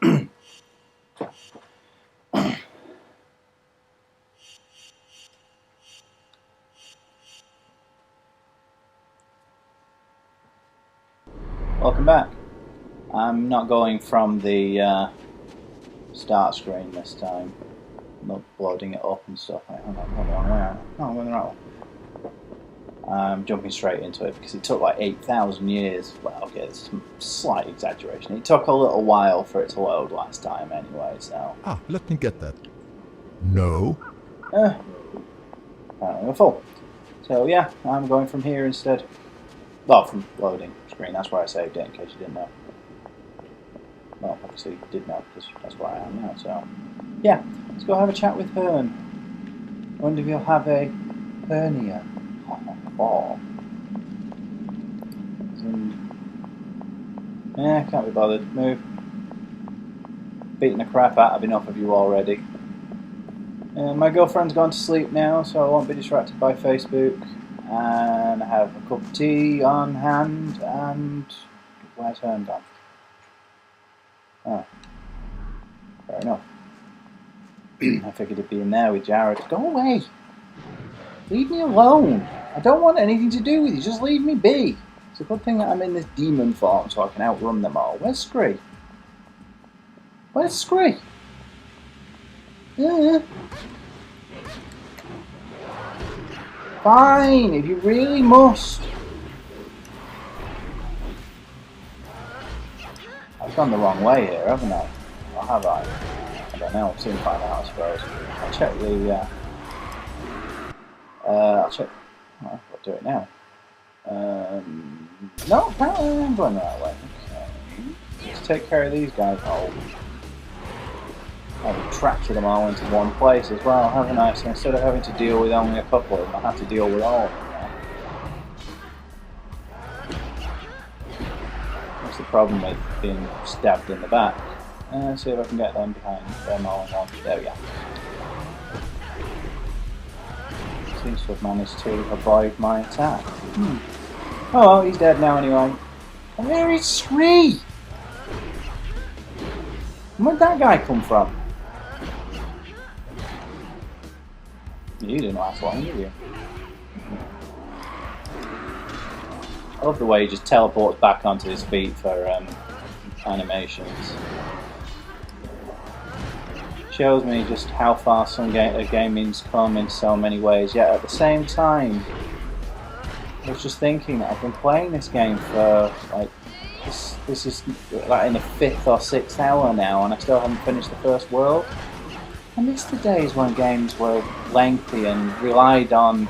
Welcome back. I'm not going from the start screen this time. I'm not loading it up and stuff. I'm not going the wrong way. No, I'm going the right way. I'm jumping straight into it because it took like 8,000 years. Well, okay, this is a slight exaggeration. It took a little while for it to load last time anyway, so... Ah, let me get that. No. Apparently we're full. So yeah, I'm going from here instead. Well, from loading screen. That's where I saved it, in case you didn't know. Well, obviously you did know, because that's where I am now, so... Yeah, let's go have a chat with Hearn. I wonder if he'll have a hernia. Oh. Yeah, can't be bothered. Move. Beating the crap out of enough of you already. My girlfriend's gone to sleep now, so I won't be distracted by Facebook. And I have a cup of tea on hand, and... Where's Hearn gone? Oh. Fair enough. I figured he'd be in there with Jared. Go away! Leave me alone! I don't want anything to do with you, just leave me be! It's a good thing that I'm in this demon form so I can outrun them all. Where's Scree? Where's Scree? Fine, if you really must. I've gone the wrong way here, haven't I? Or have I? I don't know, I'll soon find out, I suppose. I'll check the... I'll check... Oh, I'll do it now. No, apparently I'm going the right way. Okay. Let's take care of these guys. Oh. I've attracted them all into one place as well, haven't I? So instead of having to deal with only a couple of them, I have to deal with all of them now. What's the problem with being stabbed in the back? Let's see if I can get them behind them all in one. There we go. Seems to have managed to avoid my attack. Oh well, he's dead now anyway. And where is Scree? Where'd that guy come from? You didn't last long, did you? I love the way he just teleports back onto his feet for animations. Shows me just how far some gaming's come in so many ways, yet at the same time I was just thinking that I've been playing this game for like this is like in the 5th or 6th hour now and I still haven't finished the first world. I miss the days when games were lengthy and relied on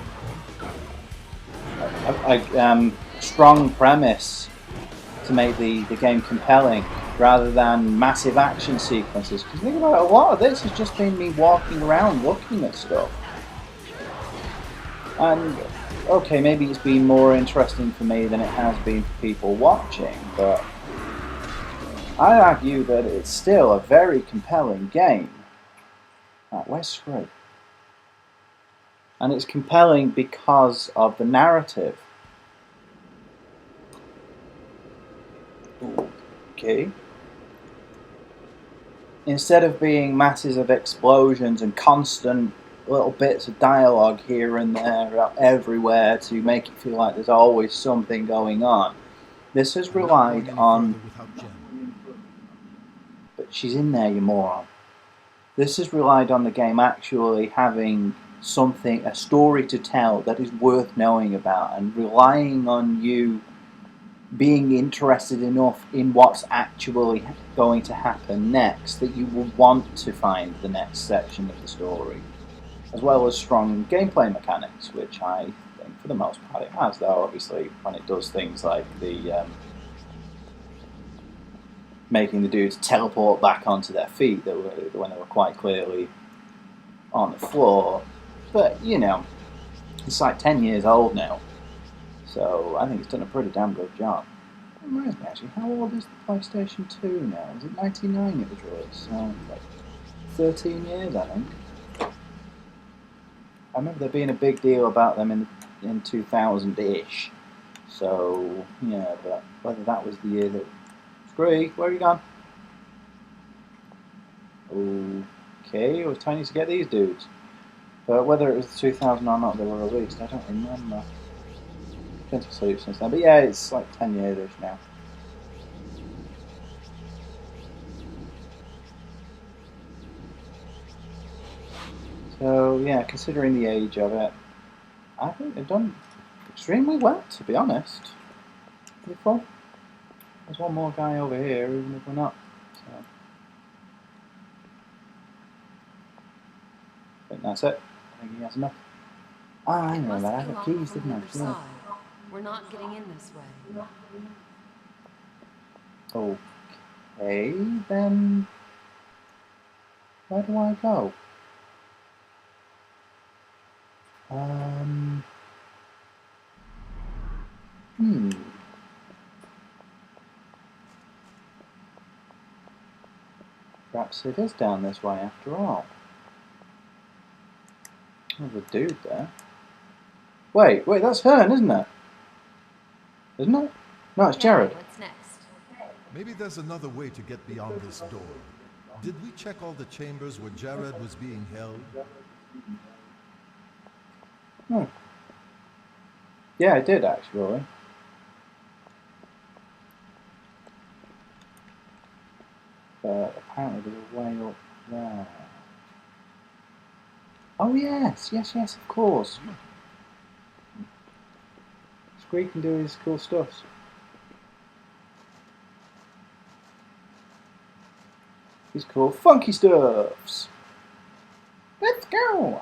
a strong premise to make the game compelling, rather than massive action sequences. Because think about it, a lot of this has just been me walking around looking at stuff. And, okay, maybe it's been more interesting for me than it has been for people watching, but I argue that it's still a very compelling game. Right, where's Scree? And it's compelling because of the narrative. Okay. Instead of being masses of explosions and constant little bits of dialogue here and there, everywhere, to make it feel like there's always something going on, this has relied on... But she's in there, you moron. This has relied on the game actually having something, a story to tell that is worth knowing about, and relying on you being interested enough in what's actually going to happen next that you will want to find the next section of the story, as well as strong gameplay mechanics, which I think for the most part it has, though obviously when it does things like the making the dudes teleport back onto their feet when they were quite clearly on the floor. But, you know, it's like 10 years old now, so I think it's done a pretty damn good job. It reminds me actually, how old is the PlayStation 2 now? Was it 99 it was released? So, like 13 years, I think. I remember there being a big deal about them in 2000-ish. So, yeah, but whether that was the year that... Scree, where are you gone? Okay, it was tiny to get these dudes. But whether it was 2000 or not they were released, I don't remember. Been to sleep since then. But yeah, it's like 10 years-ish now. So yeah, considering the age of it, I think they've done extremely well, to be honest. Pretty full. There's one more guy over here, even if we're not. So I think that's it. I think he has enough. Ah, I know that. I got keys, didn't I? Sure. We're not getting in this way. Okay, then where do I go? Hmm. Perhaps it is down this way after all. There's a dude there. Wait, that's Hearn, isn't it? Isn't it? No, it's Jared. What's next? Maybe there's another way to get beyond this door. Did we check all the chambers where Jared was being held? Hmm. Yeah, I did actually. But apparently there's a way up there. Oh yes, of course. Squeak can do his cool stuff. His cool funky stuffs. Let's go!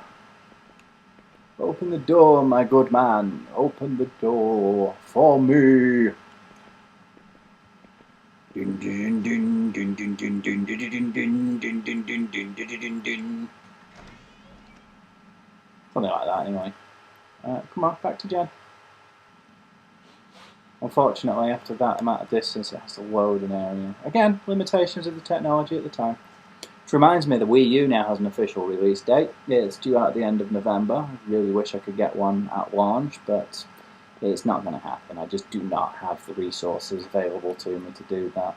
Open the door, my good man. Open the door for me. Dun dun dun dun dun dun dun dun dun dun dun dun dun dun dun dun. Something like that, anyway. Come on, back to Jen. Unfortunately, after that amount of distance, it has to load an area. Again, limitations of the technology at the time. Which reminds me, the Wii U now has an official release date. It's due out at the end of November. I really wish I could get one at launch, but it's not going to happen. I just do not have the resources available to me to do that.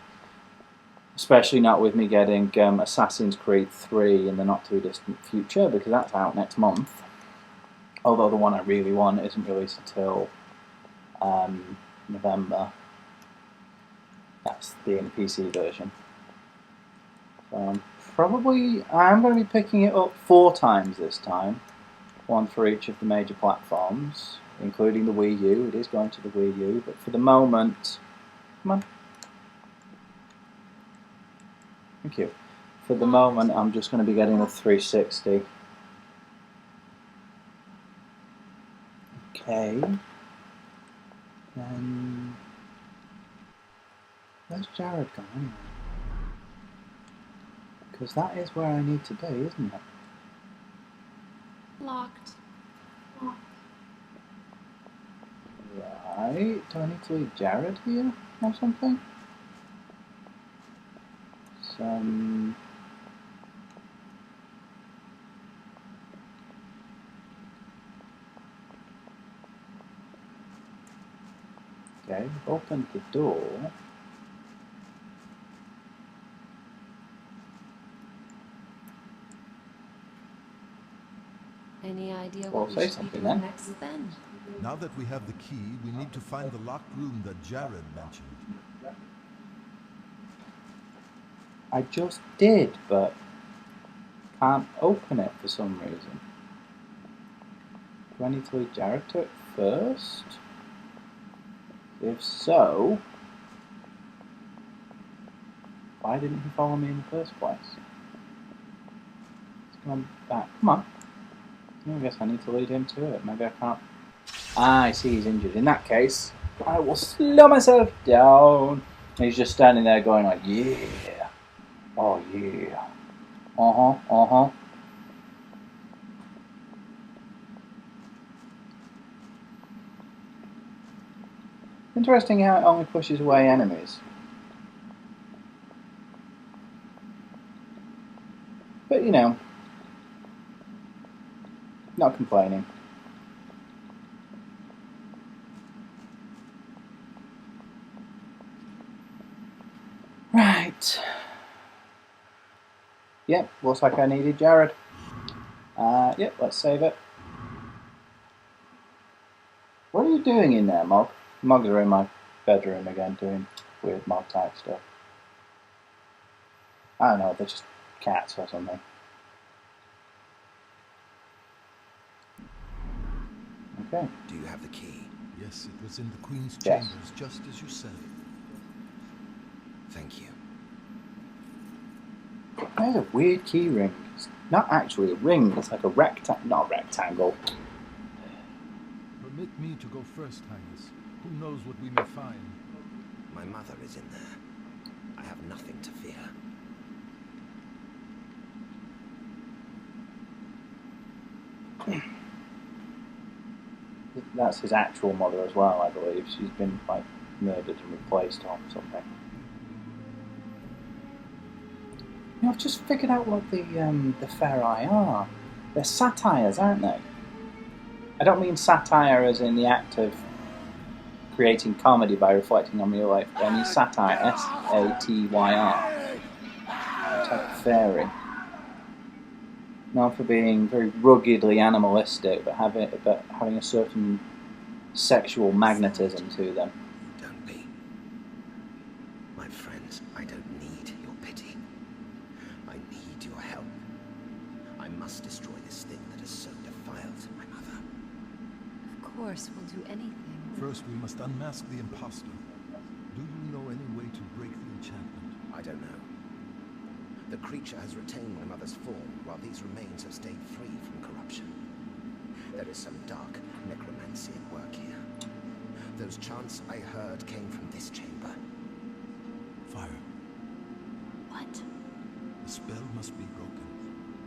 Especially not with me getting Assassin's Creed 3 in the not too distant future, because that's out next month. Although the one I really want isn't released until November. That's the PC version. So I'm going to be picking it up 4 times this time. One for each of the major platforms, including the Wii U. It is going to the Wii U, but for the moment... Come on. Thank you. For the moment, I'm just going to be getting the 360. Okay. Then... Where's Jared gone anyway? Because that is where I need to be, isn't it? Locked. Right. Do I need to leave Jared here or something? Some... Okay, opened the door. Any idea Well, what we say should be something doing then. next then? Now that we have the key, we need to find the locked room that Jared mentioned. I just did, but can't open it for some reason. Do I need to lead Jared to it first? If so, why didn't he follow me in the first place? Let's come back. Come on. I guess I need to lead him to it. Maybe I can't. Ah, I see he's injured. In that case, I will slow myself down. And he's just standing there going like, yeah. Oh, yeah. Uh-huh, uh-huh. Interesting how it only pushes away enemies. But, you know, not complaining. Right. Yep, looks like I needed Jared. Yep, let's save it. What are you doing in there, Mog? Mogs are in my bedroom again doing weird Mog type stuff. I don't know, they're just cats or something. Okay. Do you have the key? Yes, it was in the Queen's Yes. chambers, just as you said. Thank you. There's a weird key ring. It's not actually a ring, it's like a not a rectangle. Permit me to go first, Highness. Who knows what we may find? My mother is in there. I have nothing to fear. That's his actual mother as well, I believe. She's been like murdered and replaced or something. You know, I've just figured out what the Ferai are. They're satires, aren't they? I don't mean satire as in the act of creating comedy by reflecting on real life, but I mean satire, S-A-T-Y-R. It's like a fairy. Known for being very ruggedly animalistic, but having a certain sexual magnetism to them. Don't be. My friends, I don't need your pity. I need your help. I must destroy this thing that has so defiled my mother. Of course, we'll do anything. First, we must unmask the impostor. Do you know any way to break the enchantment? I don't know. The creature has retained my mother's form, while these remains have stayed free from corruption. There is some dark necromancy at work here. Those chants I heard came from this chamber. Fire. What? The spell must be broken.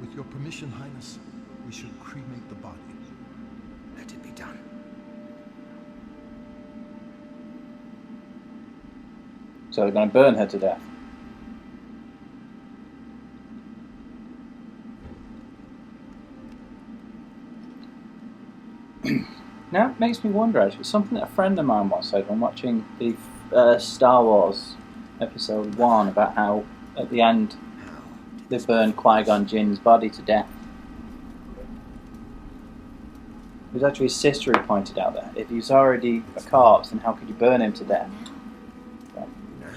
With your permission, Highness, we should cremate the body. Let it be done. So they're going to burn her to death. Now it makes me wonder, actually, something that a friend of mine once said when watching the Star Wars Episode 1 about how at the end they burned Qui-Gon Jinn's body to death. It was actually his sister who pointed out that if he's already a corpse, then how could you burn him to death? So, Now,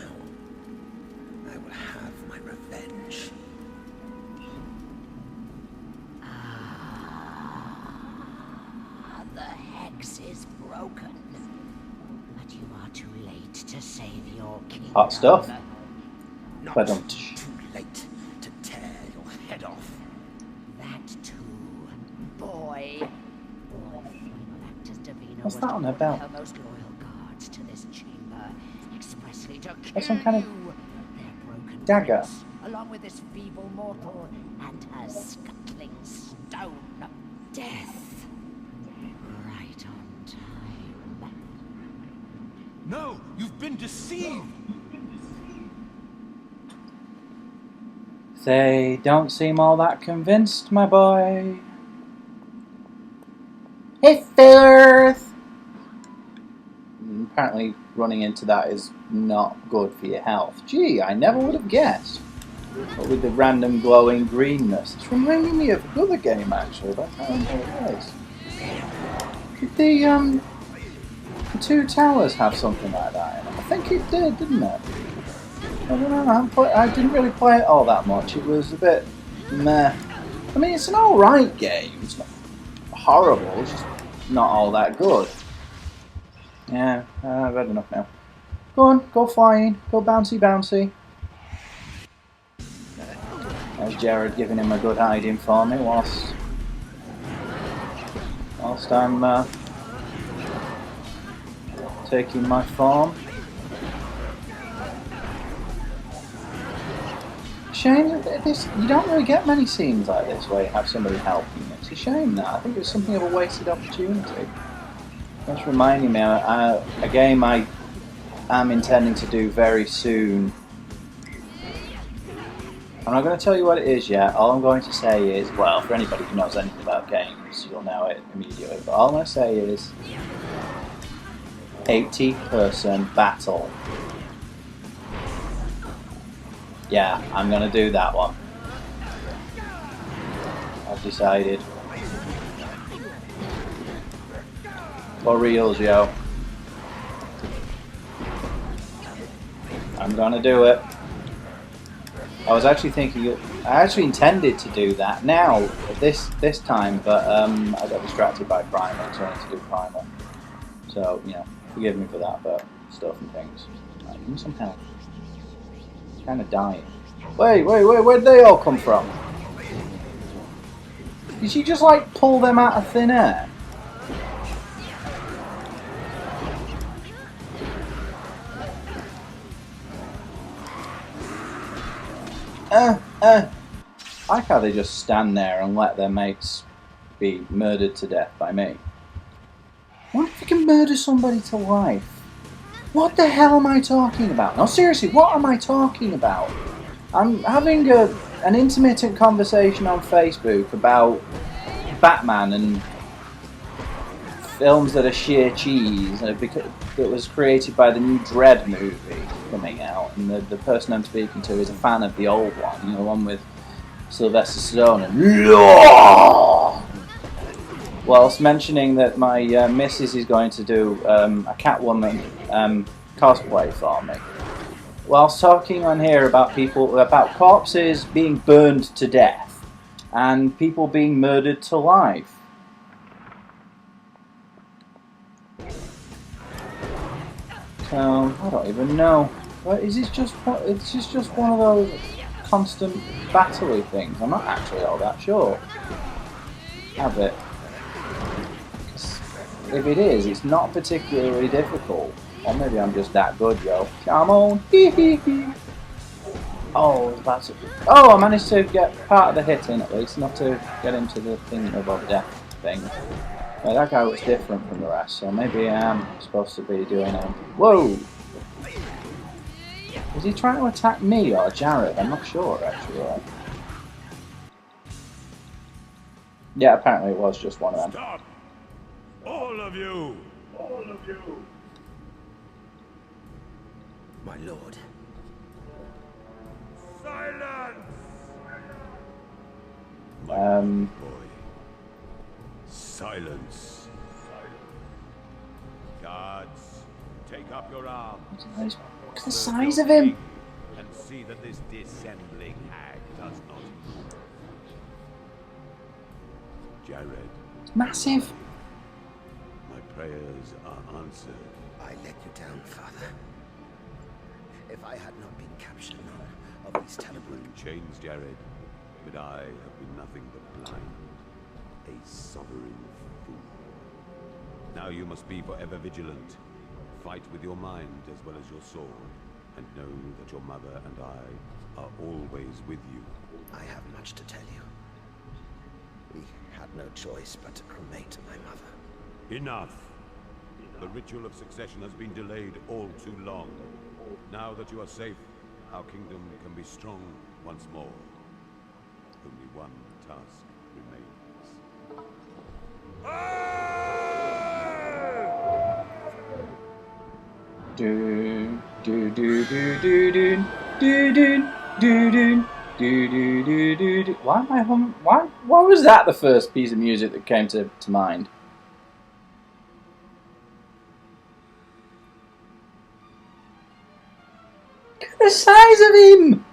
I will have my revenge. The hex is broken, but you are too late to save your kingdom. hot stuff. Not Ba-dum. too late to tear your head off. That too, boy. Actus Divina What's was that on her to belt? her most loyal guards to this chamber, expressly to kill That's some kind of you, their broken dagger. prince, along with this feeble mortal and her scuttling stone. Death. Right on time. No! You've been deceived! They don't seem all that convinced, my boy. Hey, Firth! Apparently running into that is not good for your health. Gee, I never would have guessed. But with the random glowing greenness. It's reminding me of another game, actually, but I don't know what it was. Did the Two Towers have something like that in it? I think it did, didn't it? I don't know, I didn't really play it all that much. It was a bit meh. I mean, it's an alright game. It's not horrible, it's just not all that good. Yeah, I've had enough now. Go on, go flying, go bouncy bouncy. There's Jared giving him a good hiding for me whilst I'm taking my form. Shame that this, you don't really get many scenes like this where you have somebody helping you. It's a shame that. I think it's something of a wasted opportunity. That's reminding me, a game I am intending to do very soon. I'm not going to tell you what it is yet. All I'm going to say is, well, for anybody who knows anything about games, you'll know it immediately. But all I'm going to say is 80-person battle. Yeah, I'm going to do that one. I've decided. For reals, yo. I'm gonna do it. I was actually thinking, I actually intended to do that now, this time, but I got distracted by Primal, so I need to do Primal. So, you know, forgive me for that, but stuff and things. Right, give me some help. I'm kind of dying. Wait, where'd they all come from? Did she just, like, pull them out of thin air? I like how they just stand there and let their mates be murdered to death by me. What if you can murder somebody to life? What the hell am I talking about? No, seriously, what am I talking about? I'm having an intermittent conversation on Facebook about Batman and films that are sheer cheese that was created by the new Dread movie coming out, and the person I'm speaking to is a fan of the old one, you know, the one with Sylvester Stallone and whilst mentioning that my missus is going to do a Catwoman cosplay for me. Whilst talking on here about corpses being burned to death and people being murdered to life. So I don't even know. But is this just one of those constant battle-y things? I'm not actually all that sure. Have it. If it is, it's not particularly difficult. Or maybe I'm just that good, yo. Come on. Oh, I managed to get part of the hit in at least, not to get into the thing about death thing. But that guy was different from the rest, so maybe I am supposed to be doing a... Whoa! Was he trying to attack me or Jared? I'm not sure, actually. Yeah, apparently it was just one of them. Stop! All of you! All of you! My lord. Silence! Boy. Silence. Guards, take up your arms. Look at the size of him! And see that this dissembling hag does not move. Jared. It's massive! My prayers are answered. I let you down, Father. If I had not been captured, none of these terrible... Chains, Jared, but I have been nothing but blind. A sovereign fool. Now you must be forever vigilant. Fight with your mind as well as your sword, and know that your mother and I are always with you. I have much to tell you. We had no choice but to cremate my mother. Enough! The ritual of succession has been delayed all too long. Now that you are safe, our kingdom can be strong once more. Only one task remains. Do do do do do do do do do do do do do do. Why am I humming? Why was that the first piece of music that came to mind? Look at the size of him!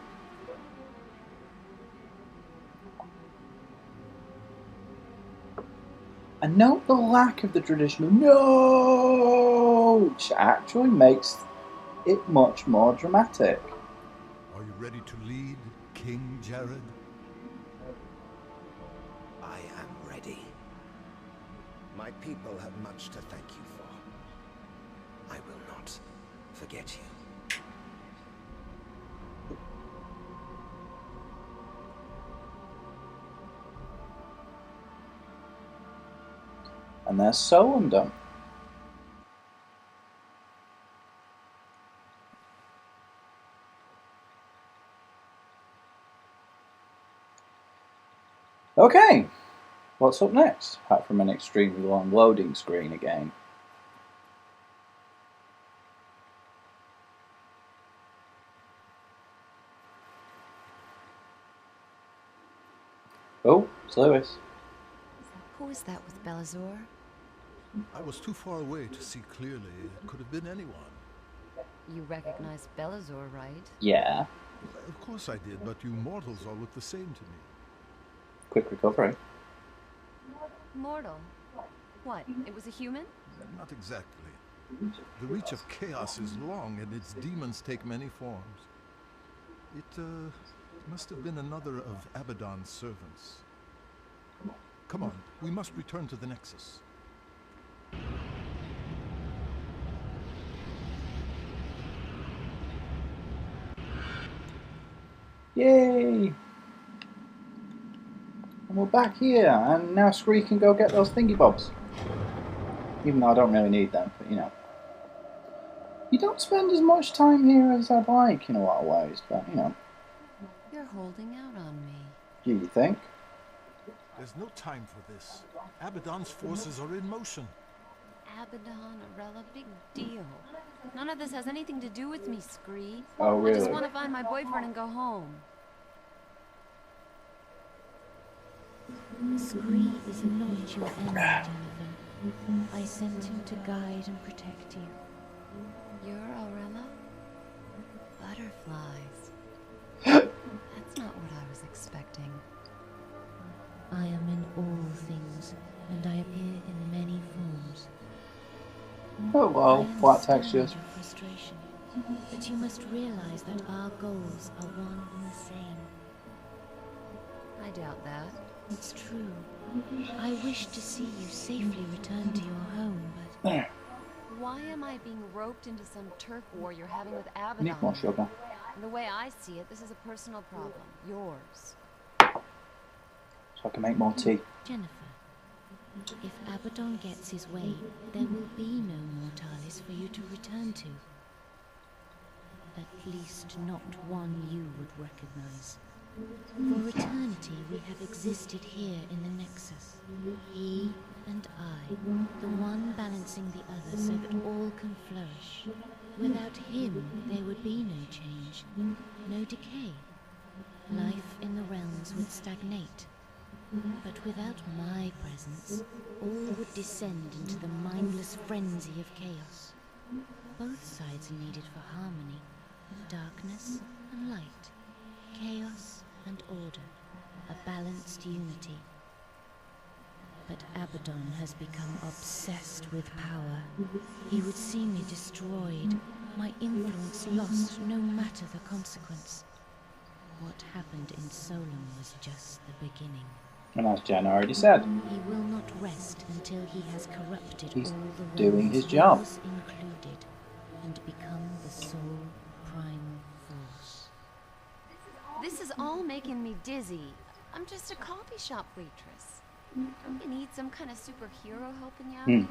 And note the lack of the traditional no, which actually makes it much more dramatic. Are you ready to lead, King Jared? I am ready. My people have much to thank you for. I will not forget you. And they're so undone. Okay, what's up next? Apart from an extremely long loading screen again. Oh, It's Lewis. Who is that with Belazor? I was too far away to see clearly. It could have been anyone. You recognize Belazor, right? Yeah. Of course I did, but you mortals all look the same to me. Quick recovery. Mortal. What? It was a human? Not exactly. The reach of chaos is long, and its demons take many forms. It must have been another of Abaddon's servants. Come on, we must return to the Nexus. Yay! And we're back here, and now Scree can go get those thingy bobs. Even though I don't really need them, but you know. You don't spend as much time here as I'd like in a lot of ways, but you know. You're holding out on me. Do you think? There's no time for this. Abaddon's forces are in motion. Abaddon, Arella, big deal. None of this has anything to do with me, Scree. Oh, I just really? want to find my boyfriend and go home. Scree is not your enemy, Jennifer. I sent him to guide and protect you. You're Arella? Butterflies. That's not what I was expecting. I am in all things, and I appear in many forms. Oh well, I flat understand textures. your frustration, but you must realize that our goals are one and the same. I doubt that. It's true. I wish to see you safely return to your home, but Why am I being roped into some turf war you're having with Abaddon? Need more sugar. The way I see it, this is a personal problem. Yours. So I can make more tea. Jennifer, if Abaddon gets his way, there will be no Mortalis for you to return to. At least not one you would recognize. For eternity we have existed here in the Nexus. He and I, the one balancing the other so that all can flourish. Without him there would be no change, no decay. Life in the realms would stagnate. But without my presence, all would descend into the mindless frenzy of chaos. Both sides are needed for harmony, darkness and light, chaos and order, a balanced unity. But Abaddon has become obsessed with power. He would see me destroyed, my influence lost no matter the consequence. What happened in Solem was just the beginning. And as Jen already said, He will not rest until he has corrupted He's all the doing realms, his job. yours included, and become the sole primal force. This is all making me dizzy. I'm just a coffee shop waitress. Don't you need some kind of superhero helping you out here?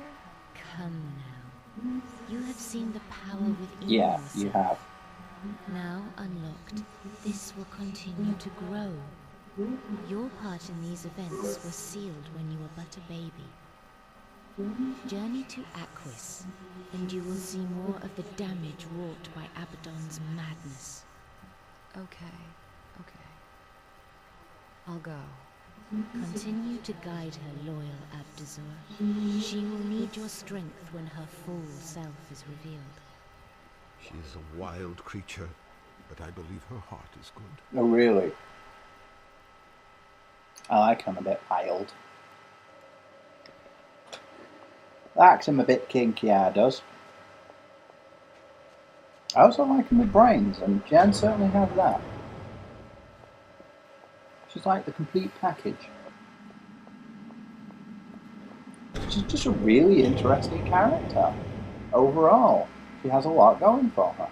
Come now. You have seen the power within yeah, yourself. you have. Now unlocked, this will continue to grow. Your part in these events was sealed when you were but a baby. Journey to Aquis, and you will see more of the damage wrought by Abaddon's madness. Okay. I'll go. Continue to guide her, loyal Abdazor. She will need your strength when her full self is revealed. She is a wild creature, but I believe her heart is good. Oh, really? I like him a bit wild. Likes him a bit kinky, I does. I also like him with brains, and Jen certainly has that. She's like the complete package. She's just a really interesting character. Overall, she has a lot going for her.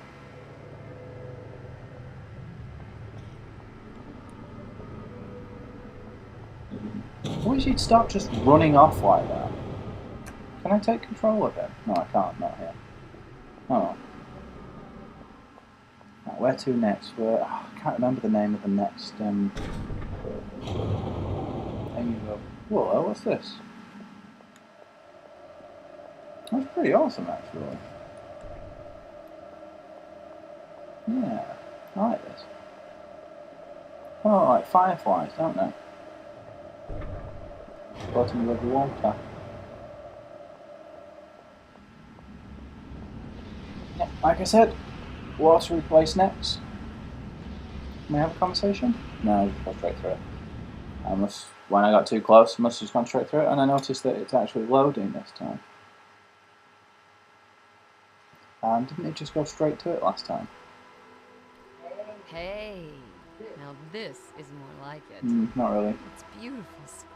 I wish he'd stop just running off like that. Can I take control of it? No, I can't, not here. Oh. Right, where to next? I can't remember the name of the next thing. Whoa, what's this? That's pretty awesome, actually. Yeah, I like this. Oh, like fireflies, don't they? bottom of the water. Yeah, like I said, water replace next. Can we have a conversation? No, just go straight through it. When I got too close, I must have just gone straight through it, and I noticed that it's actually loading this time. Didn't it just go straight to it last time? Hey, now this is more like it. Not really. It's beautiful, Scree.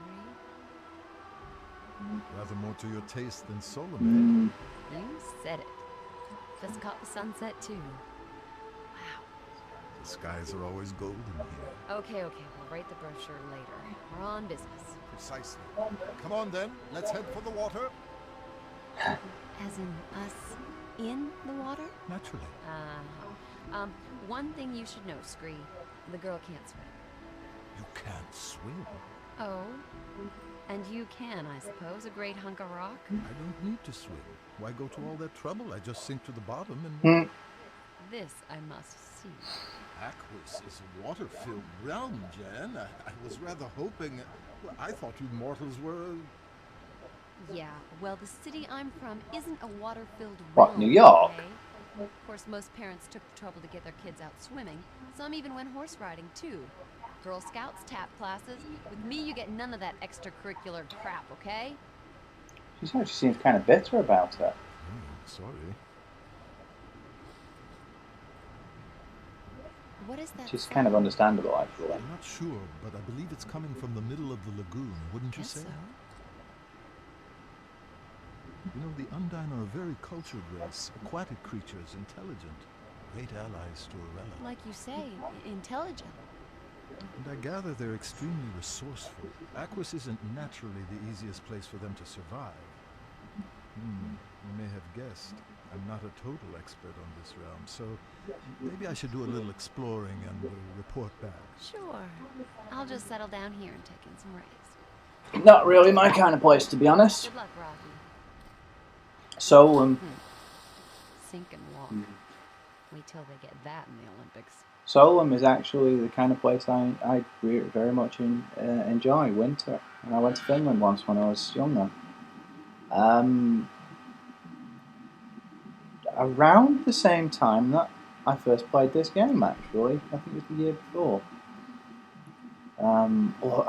Rather more to your taste than Solomon. You said it. Just caught the sunset too. Wow. The skies are always golden here. Okay, we'll write the brochure later. We're on business. Precisely. Come on then, let's head for the water. As in us in the water? Naturally. One thing you should know, Scree. The girl can't swim. You can't swim. Oh? And you can, I suppose, a great hunk of rock? I don't need to swim. Why go to all that trouble? I just sink to the bottom and... This I must see. Aquis is a water-filled realm, Jen. I was rather hoping... Well, I thought you mortals were... Yeah, well, the city I'm from isn't a water-filled What, realm, New York? okay? Of course, most parents took the trouble to get their kids out swimming. Some even went horse riding, too. Girl Scouts, tap classes. With me, you get none of that extracurricular crap, okay? She seems kind of bitter about it. Sorry. What is that? She's kind of understandable, actually. I'm not sure, but I believe it's coming from the middle of the lagoon, wouldn't you Guess say? so. You know, the Undine are a very cultured race, aquatic creatures, intelligent, great allies to Arella. Like you say, intelligent. And I gather they're extremely resourceful. Aquis isn't naturally the easiest place for them to survive. You may have guessed, I'm not a total expert on this realm, so maybe I should do a little exploring and report back. Sure. I'll just settle down here and take in some rays. Not really my kind of place, to be honest. Good luck, Rocky. So, Sink and walk. Wait till they get that in the Olympics. Solom is actually the kind of place I very much enjoy, winter. And I went to Finland once when I was younger. Around the same time that I first played this game, actually. I think it was the year before. I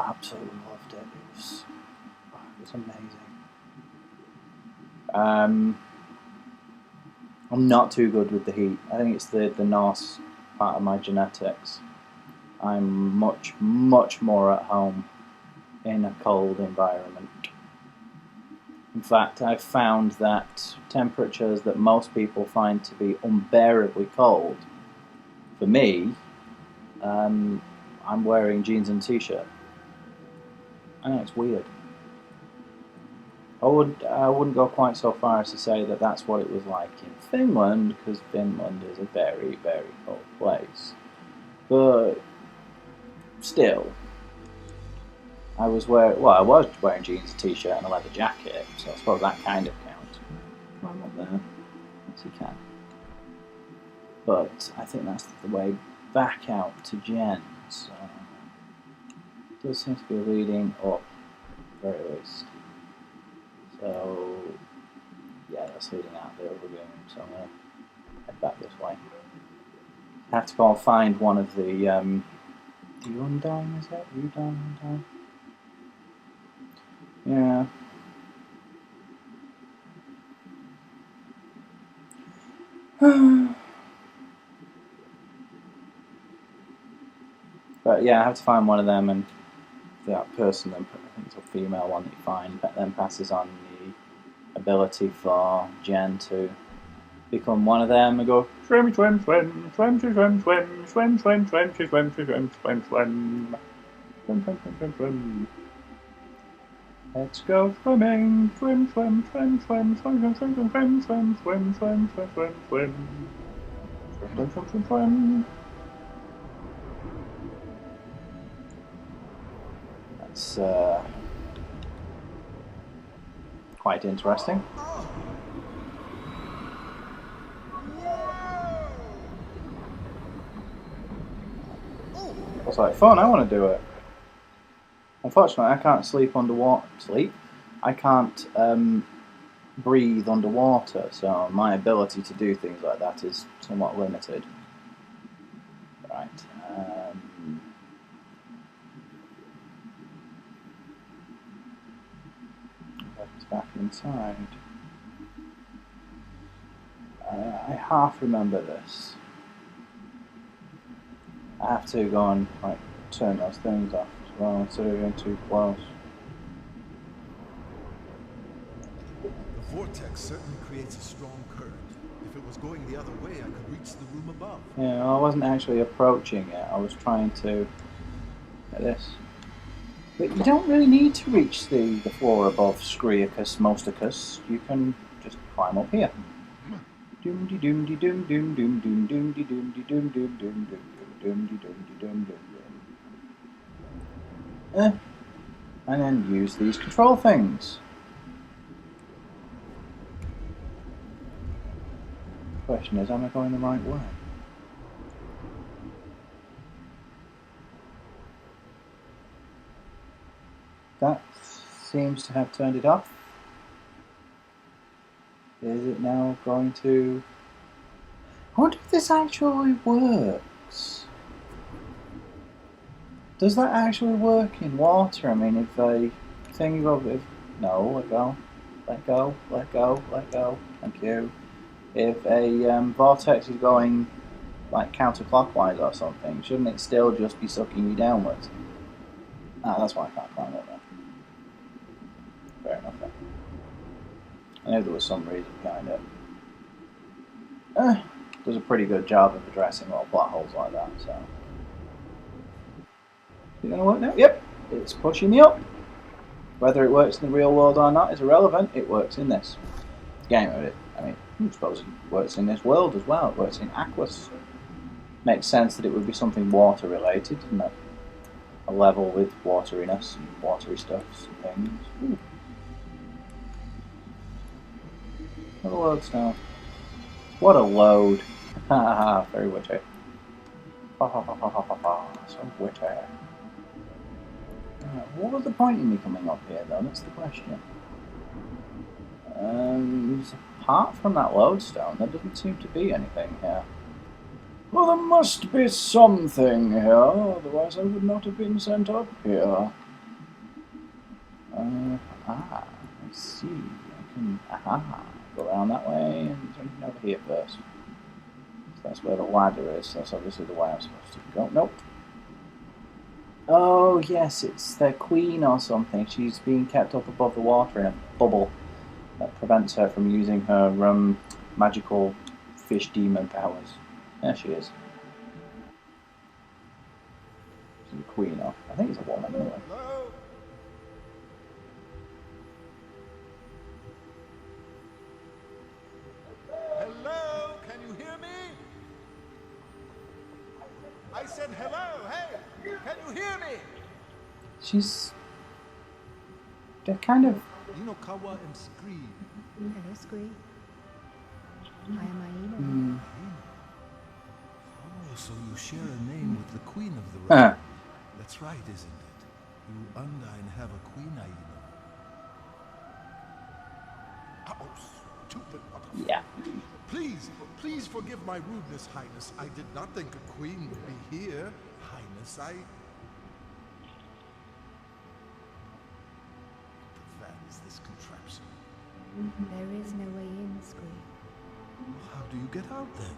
absolutely loved it. It was amazing. I'm not too good with the heat. I think it's the Norse part of my genetics. I'm much more at home in a cold environment. In fact, I've found that temperatures that most people find to be unbearably cold, for me, I'm wearing jeans and t-shirt. I know it's weird. I wouldn't go quite so far as to say that that's what it was like in Finland, because Finland is a very, very cold place. But still, I was wearing jeans, a t-shirt, and a leather jacket, so I suppose that kind of counts. I'm up there, yes you can. But I think that's the way back out to Jen, so it does seem to be leading up, at the very least. So, yeah, that's leading out the other room, so I'm going to head back this way. I have to go and find one of the, Undine, is it? Undine? Yeah. But yeah, I have to find one of them, and that person, I think it's a female one that you find, that then passes on the ability for Jen to become one of them and go swim, swim, swim, swim, swim, swim, swim, swim, swim, swim, swim, swim, swim, swim, swim, swim, swim, swim, swim. Let's go swimming, swim, swim, swim, swim, swim, swim, swim, swim, swim, swim, swim, swim, swim, swim, swim, swim, swim, swim, swim. That's quite interesting. Looks like fun, I want to do it. Unfortunately, I can't sleep underwater. I can't breathe underwater, so my ability to do things like that is somewhat limited. Right. It's back inside. I half remember this. I have to go and like turn those things off as well instead of getting too close. The vortex certainly creates a strong current. If it was going the other way, I could reach the room above. Yeah, I wasn't actually approaching it. I was trying to get this. But you don't really need to reach the floor above Skriacus Mosticus. You can just climb up here. Doom de doom de doom doom doom doom doom de doom de doom doom doom doom doom de doom de doom doom doom. And then use these control things. The question is, am I going the right way? That seems to have turned it off. Is it now going to... I wonder if this actually works. Does that actually work in water? I mean, if a thing of... No, let go. Let go, let go, let go. Thank you. If a vortex is going like counterclockwise or something, shouldn't it still just be sucking you downwards? Ah, that's why I can't climb up then. Fair enough then. I knew there was some reason behind it. Does a pretty good job of addressing little plot holes like that, so. Is it gonna work now? Yep, it's pushing me up. Whether it works in the real world or not is irrelevant, it works in this game of it. I mean, I suppose it works in this world as well, it works in Aquas. Makes sense that it would be something water related, doesn't it? A level with wateriness and watery stuffs and things. Ooh. Another lodestone. What a load. Haha, very witty. Ha ha ha ha ha ha, so witty. What was the point in me coming up here though? That's the question. Apart from that lodestone, there doesn't seem to be anything here. Well, there must be something here, otherwise I would not have been sent up here. I see. I can, go around that way and something over here first. So that's where the ladder is, that's obviously the way I'm supposed to go. Nope. Oh, yes, it's the queen or something. She's being kept up above the water in a bubble that prevents her from using her magical fish demon powers. There she is. She's a queen, or I think it's a woman anyway. Hello? Hello? Can you hear me? I said hello, hey! Can you hear me? They're kind of... Inokawa and Screed. Hello, Scree. I am Aina. Oh, so you share a name with the Queen of the Realm. That's right, isn't it? You Undine have a Queen, Aina. Oh, stupid motherfucker. Yeah. Please forgive my rudeness, Highness. I did not think a queen would be here. Highness, What the fan is this contraption? There is no way in, Scree. How do you get out then?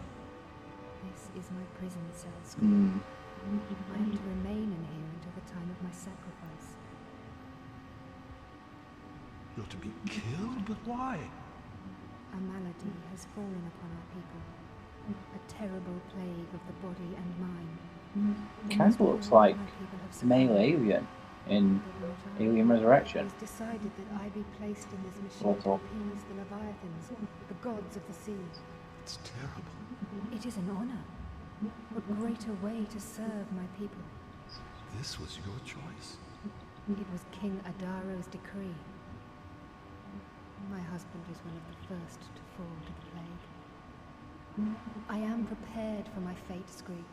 This is my prison cell, Scree. I am to remain in here until the time of my sacrifice. You're to be killed? But why? A malady has fallen upon our people. A terrible plague of the body and mind. Kind of looks like male alien in Alien Resurrection. It was decided that I be placed in this machine to appease the Leviathans, the gods of the sea. It's terrible. It is an honor. What greater way to serve my people? This was your choice. It was King Adaro's decree. My husband is one of the first to fall to the plague. I am prepared for my fate, Scree.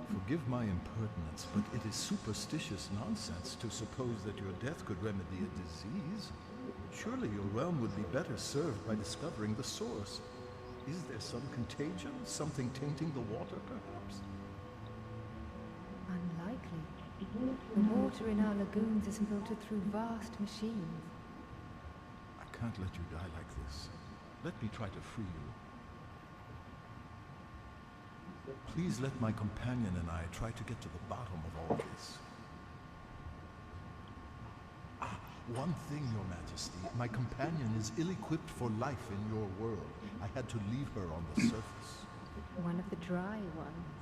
For Forgive my impertinence, but it is superstitious nonsense to suppose that your death could remedy a disease. Surely your realm would be better served by discovering the source. Is there some contagion? Something tainting the water, perhaps? Unlikely. The water in our lagoons is filtered through vast machines. I can't let you die like this. Let me try to free you. Please let my companion and I try to get to the bottom of all this. One thing, Your Majesty. My companion is ill-equipped for life in your world. I had to leave her on the surface. One of the dry ones.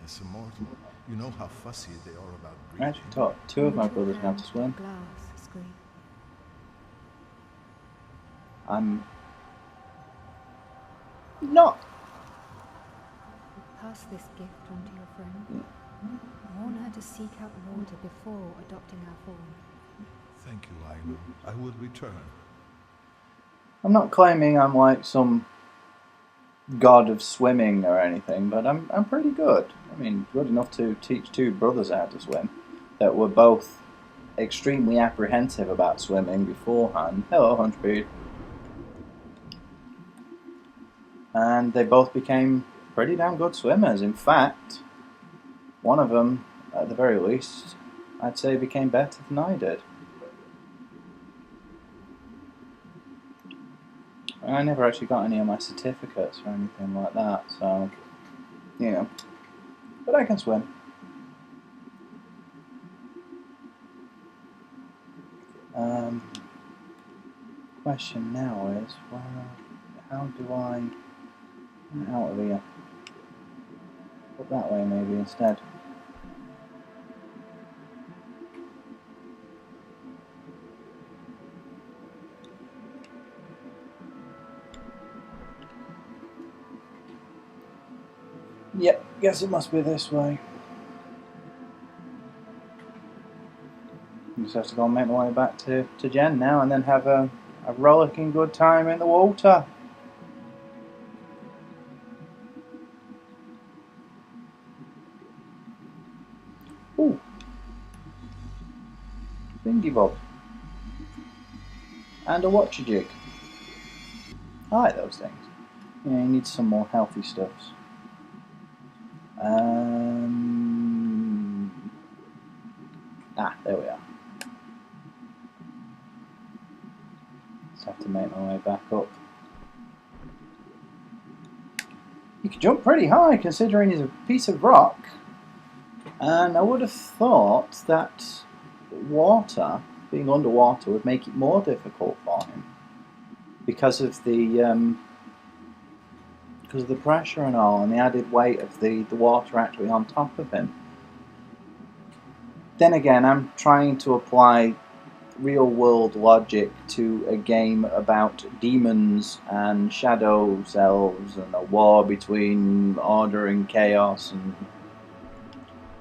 Yes, immortal. You know how fussy they are about I breathing. actually taught 2 of my brothers how to swim. Glass screen. I'm not. Pass this gift on to your friend. Warn her to seek out water before adopting our form. Thank you, Ainu. I will return. I'm not claiming I'm like some god of swimming or anything, but I'm pretty good. I mean, good enough to teach 2 brothers how to swim that were both extremely apprehensive about swimming beforehand. Hello, Hunchbeard. And they both became pretty damn good swimmers. In fact, one of them, at the very least, I'd say became better than I did. I never actually got any of my certificates or anything like that, so, you know. But I can swim. Question now is, well, how do I get out of here? Up that way maybe instead. Yep, guess it must be this way. Just have to go and make my way back to Jen now and then have a rollicking good time in the water. Ooh. Thingy bob. And a watcher jig. I like those things. Yeah, you need some more healthy stuffs. There we are. Just have to make my way back up. You can jump pretty high considering he's a piece of rock. And I would have thought that water, being underwater, would make it more difficult for him. Because of the pressure and all, and the added weight of the water actually on top of him. Then again, I'm trying to apply real-world logic to a game about demons and shadows, elves, and a war between order and chaos, and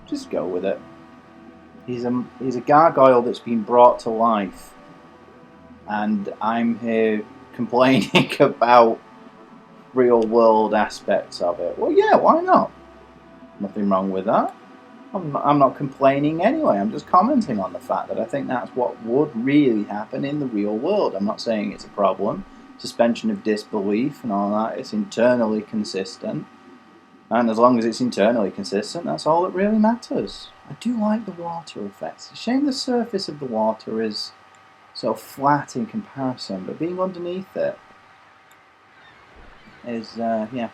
just go with it. He's a gargoyle that's been brought to life, and I'm here complaining about real-world aspects of it. Well, yeah, why not? Nothing wrong with that. I'm not complaining anyway. I'm just commenting on the fact that I think that's what would really happen in the real world. I'm not saying it's a problem. Suspension of disbelief and all that. It's internally consistent. And as long as it's internally consistent, that's all that really matters. I do like the water effects. It's a shame the surface of the water is so flat in comparison, but being underneath it is, yeah.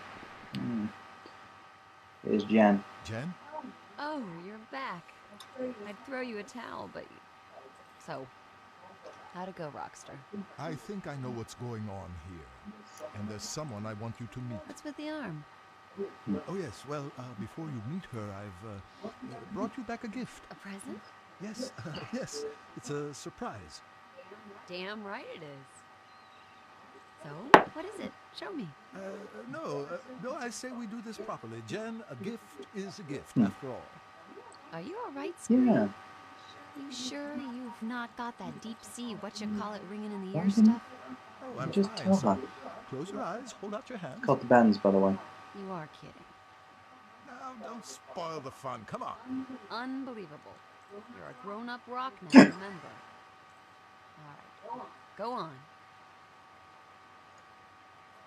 Here's Jen. Jen? Oh, you're back. I'd throw you a towel, but... So, how'd it go, Rockster? I think I know what's going on here. And there's someone I want you to meet. What's with the arm? Oh yes, well, before you meet her, I've brought you back a gift. A present? Yes, yes, it's a surprise. Damn right it is. So, what is it? Show me. No, I say we do this properly. Jen, a gift is a gift, after all. Are you alright, Scream? Yeah. You sure you've not got that deep sea, what-you-call-it ringing in the ear stuff? Oh, I'm Just fine. tell So her. close your eyes, hold out your hands. Called the Bends, by the way. You are kidding. Don't spoil the fun. Come on. Unbelievable. You're a grown-up rock now, remember. All right, go on.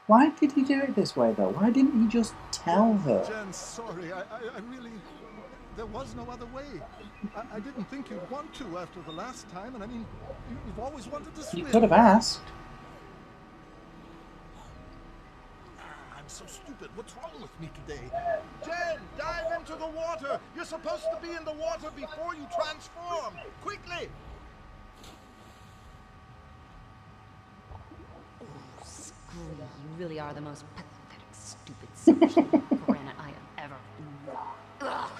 Why did he do it this way, though? Why didn't he just tell her? Jen, sorry. I really... There was no other way. I didn't think you'd want to after the last time, and I mean, you've always wanted to swim. You could have asked. I'm so stupid. What's wrong with me today? Jen, dive into the water. You're supposed to be in the water before you transform. Quickly! Oh, screw you. You really are the most pathetic, stupid, selfish little granite I have ever... Ugh.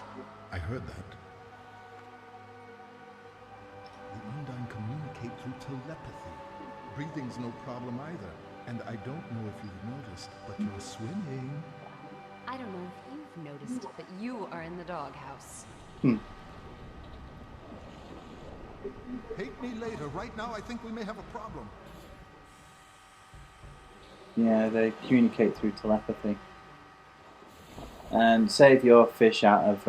I heard that. The Undine communicate through telepathy. Breathing's no problem either. And I don't know if you've noticed, but you're swimming. I don't know if you've noticed, but you are in the doghouse. Hate me later. Right now, I think we may have a problem. Yeah, they communicate through telepathy. And save your fish out of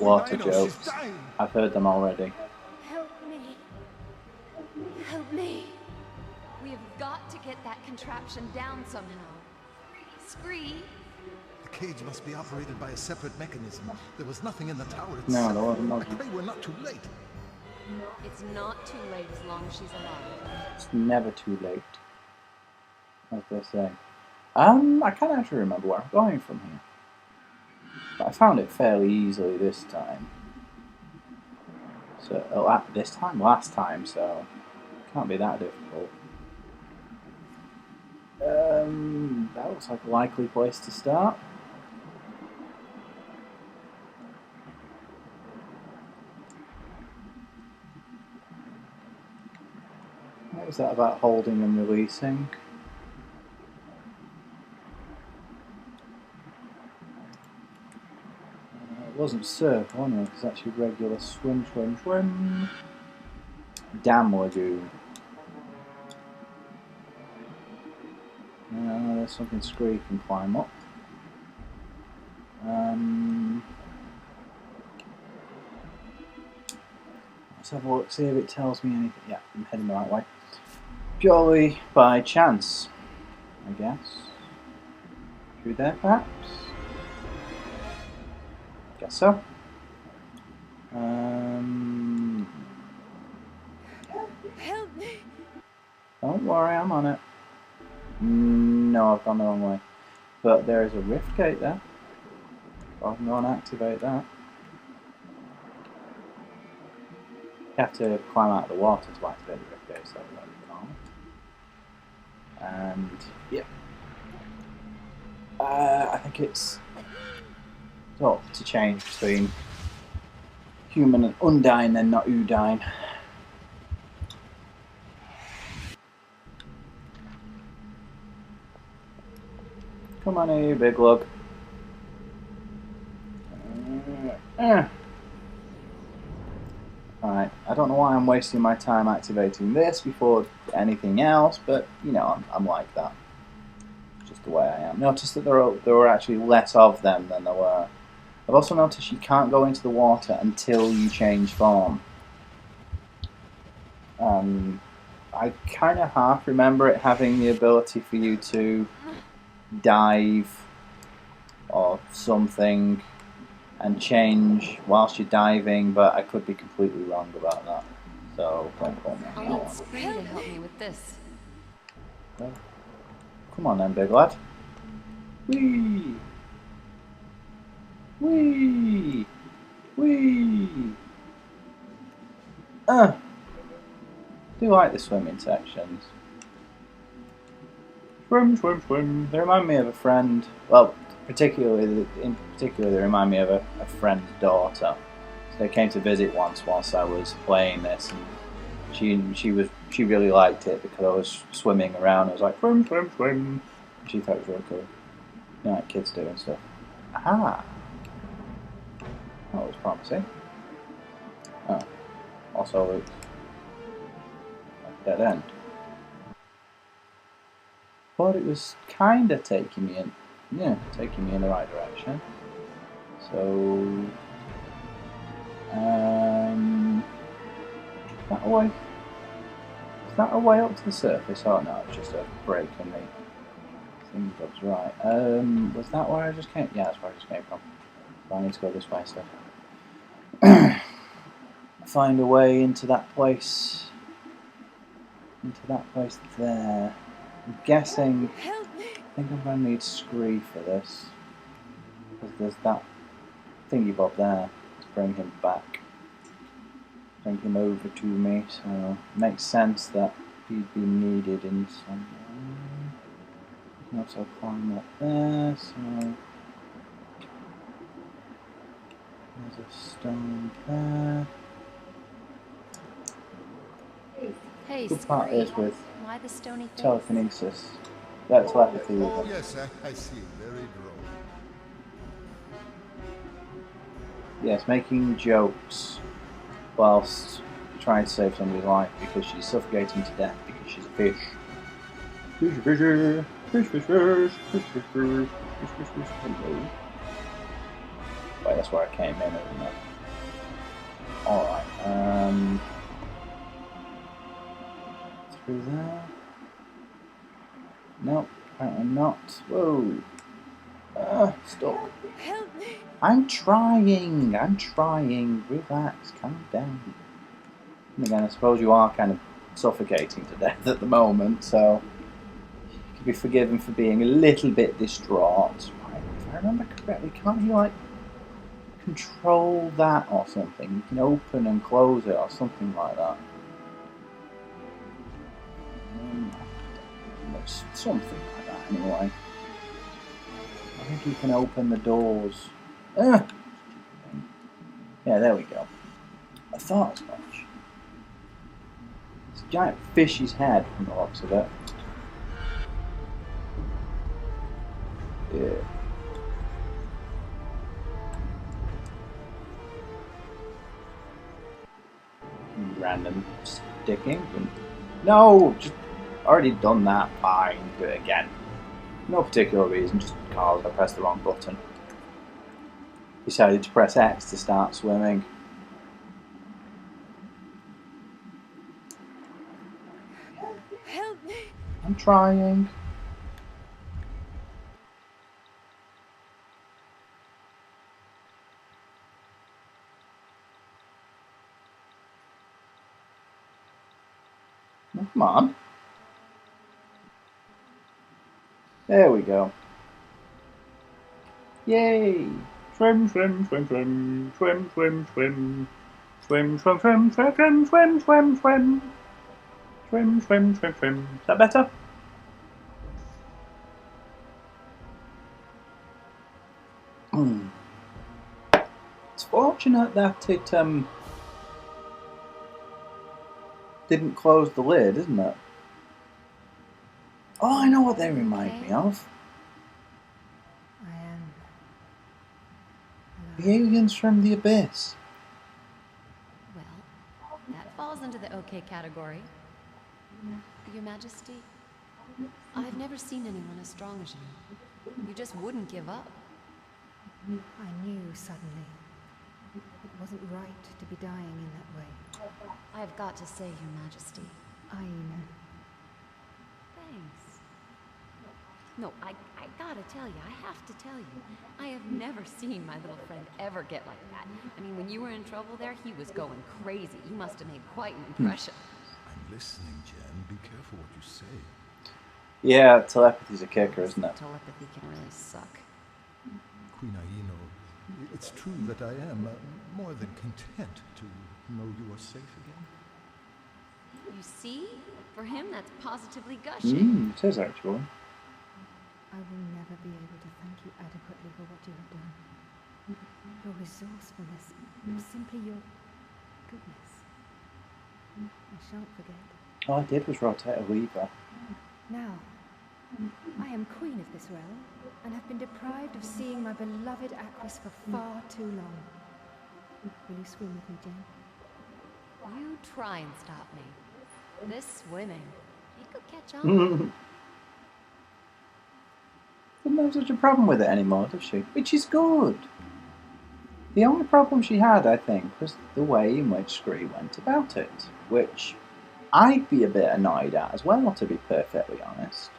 water jokes. I've heard them already. Help me. Help me. We have got to get that contraption down somehow. Scree. The cage must be operated by a separate mechanism. There was nothing in the tower itself. No, there wasn't. I pray we're not too late. It's not too late as long as she's alive. It's never too late, as they say. I can't actually remember where I'm going from here. But I found it fairly easily this time. So, last time, so it can't be that difficult. That looks like a likely place to start. What was that about holding and releasing? It wasn't circle, anyway, it was actually regular swim, swim, swim. Dam lagoon. There's something Scree can climb up. Let's have a look, see if it tells me anything. Yeah, I'm heading the right way. Purely by chance, I guess. Through there, perhaps? Guess so. Help me. Don't worry, I'm on it. No, I've gone the wrong way. But there is a rift gate there. I can go and activate that. You have to climb out of the water to activate the rift gate, so there we go. And yeah. I think it's up to change between human and undine, then not udine. Come on here, you big lug. Alright, I don't know why I'm wasting my time activating this before anything else, but you know, I'm like that. Just the way I am. Notice that there were actually less of them than there were. I've also noticed you can't go into the water until you change form. I kind of half remember it having the ability for you to dive or something and change whilst you're diving, but I could be completely wrong about that. So don't quote me on I'll that need Scree to help me with this. one. Come on then, big lad. Whee! Whee! Whee! Do like the swimming sections. Swim, swim, swim. They remind me of a friend. Well, in particular, they remind me of a friend's daughter. So they came to visit once whilst I was playing this, and she really liked it because I was swimming around. I was like swim, swim, swim. And she thought it was really cool. You know, like kids do and stuff. Aha! That was promising. Oh, also it's a dead end. But it was kind of taking me in the right direction. So, is that a way? Is that a way up to the surface? Oh no, it's just a break in the thing. That's right. Was that where I just came? Yeah, that's where I just came from. So I need to go this way instead. Find a way into that place. Into that place there. I'm guessing. Help me! I think I'm going to need Scree for this. Because there's that thingy bob there. Let's bring him back. Bring him over to me. So it makes sense that he'd be needed in some way. You can also climb up there. So there's a stone there. Hey, Good part Scree. is with Why the stony face? telekinesis. That's telepathy with Oh, him. yes, I see. Very droll. Yes, making jokes whilst trying to save somebody's life because she's suffocating to death because she's a fish. Fish, fisher, fish, fish, fish, fish, fish, fish, fish, fish, fish. Hello. Wait, that's where I came in, isn't it? Alright, through there. Nope, apparently not. Whoa. Stuck. Help me! I'm trying. Relax, calm down. And again, I suppose you are kind of suffocating to death at the moment, so you can be forgiven for being a little bit distraught. Right, if I remember correctly, can't you like control that or something? You can open and close it or something like that. Something like that, anyway. I think you can open the doors. Yeah, there we go. I thought as much. It's a giant fish's head from the looks of it. Yeah. Random sticking. No! Just already done that. Fine. Do it again. No particular reason, just because I pressed the wrong button. Decided to press X to start swimming. Help me! I'm trying. Oh, come on. There we go. Yay! Swim, swim, swim, swim, swim, swim, swim. Swim, swim, swim, swim, swim, swim, swim, swim. Swim, swim, swim, swim. Is that better? It's fortunate that it didn't close the lid, isn't it? Oh, I know what they remind me of. I am The aliens from the abyss. Well, that falls into the okay category. Your Majesty, I've never seen anyone as strong as you. You just wouldn't give up. I knew suddenly. It wasn't right to be dying in that way. I've got to say, Your Majesty. I know. Thanks. No, I gotta tell you, I have to tell you, I have never seen my little friend ever get like that. I mean, when you were in trouble there, he was going crazy. You must have made quite an impression. I'm listening, Jen. Be careful what you say. Yeah, telepathy's a kicker, isn't it? Telepathy can really suck. Queen Aino, it's true that I am more than content to know you are safe again. You see? For him, that's positively gushing. It is actually. I will never be able to thank you adequately for what you have done. Your resourcefulness, simply your goodness. I shan't forget. All I did was rotate a lever. Now, I am queen of this realm, and have been deprived of seeing my beloved Aquis for far too long. Will you swim with me, Jane? You try and stop me. This swimming, he could catch on. Doesn't have such a problem with it anymore, does she? Which is good. The only problem she had, I think, was the way in which Scree went about it, which I'd be a bit annoyed at as well, to be perfectly honest.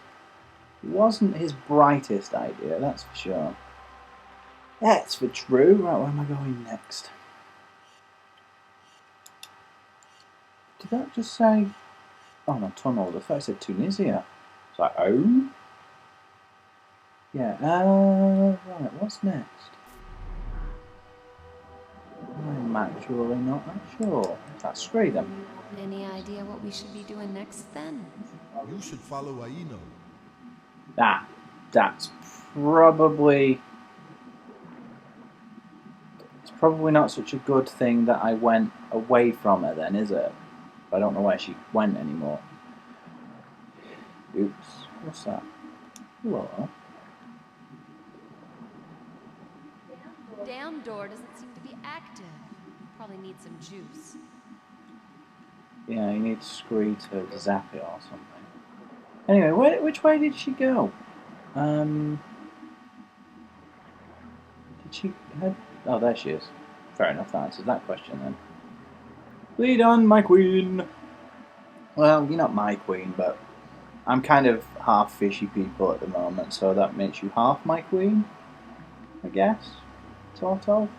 It wasn't his brightest idea, that's for sure. That's for true. Right, where am I going next? Did that just say... Oh, no, tunnel. I thought it said Tunisia. It's like, oh? Yeah, right, what's next? I'm actually not that sure. That's Scree then. Any idea what we should be doing next then? You should follow Aino. That's probably... It's probably not such a good thing that I went away from her then, is it? I don't know where she went anymore. Oops. What's that? Hello. Damn door doesn't seem to be active. Probably need some juice. Yeah, you need Scree to zap it or something. Anyway, which way did she go? Did she head... Oh, there she is. Fair enough, that answers that question then. Lead on, my queen! Well, you're not my queen, but I'm kind of half fishy people at the moment, so that makes you half my queen, I guess. Sort of.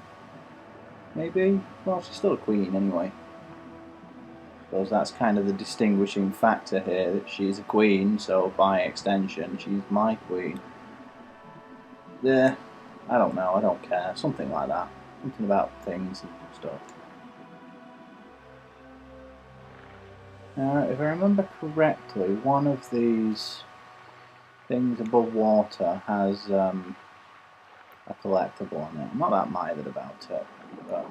Maybe. Well, she's still a queen anyway. I suppose that's kind of the distinguishing factor here, that she's a queen, so by extension, she's my queen. Yeah, I don't know, I don't care. Something like that. Something about things and stuff. Now, if I remember correctly, one of these things above water has a collectible on it. I'm not that minded about it, but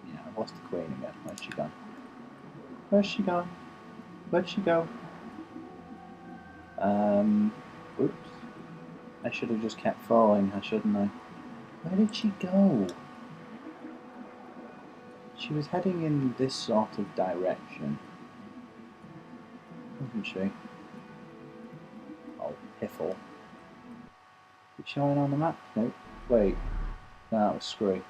yeah, I've lost the queen again. Where's she gone? Where's she gone? Where'd she go? Oops. I should have just kept following her, shouldn't I? Where did she go? She was heading in this sort of direction, wasn't she? Oh, piffle. Is it showing on the map? Nope. Wait. No, that was Scree.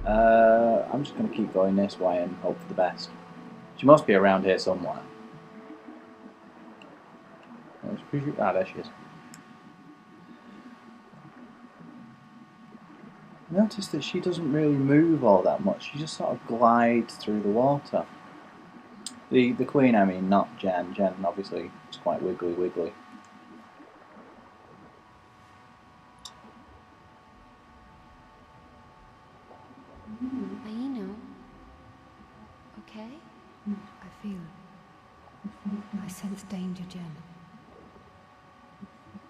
I'm just going to keep going this way and hope for the best. She must be around here somewhere. Ah, there she is. Notice that she doesn't really move all that much. She just sort of glides through the water. The queen, I mean, not Jen. Jen obviously is quite wiggly. Aino. Okay? I feel... I sense danger, Jen.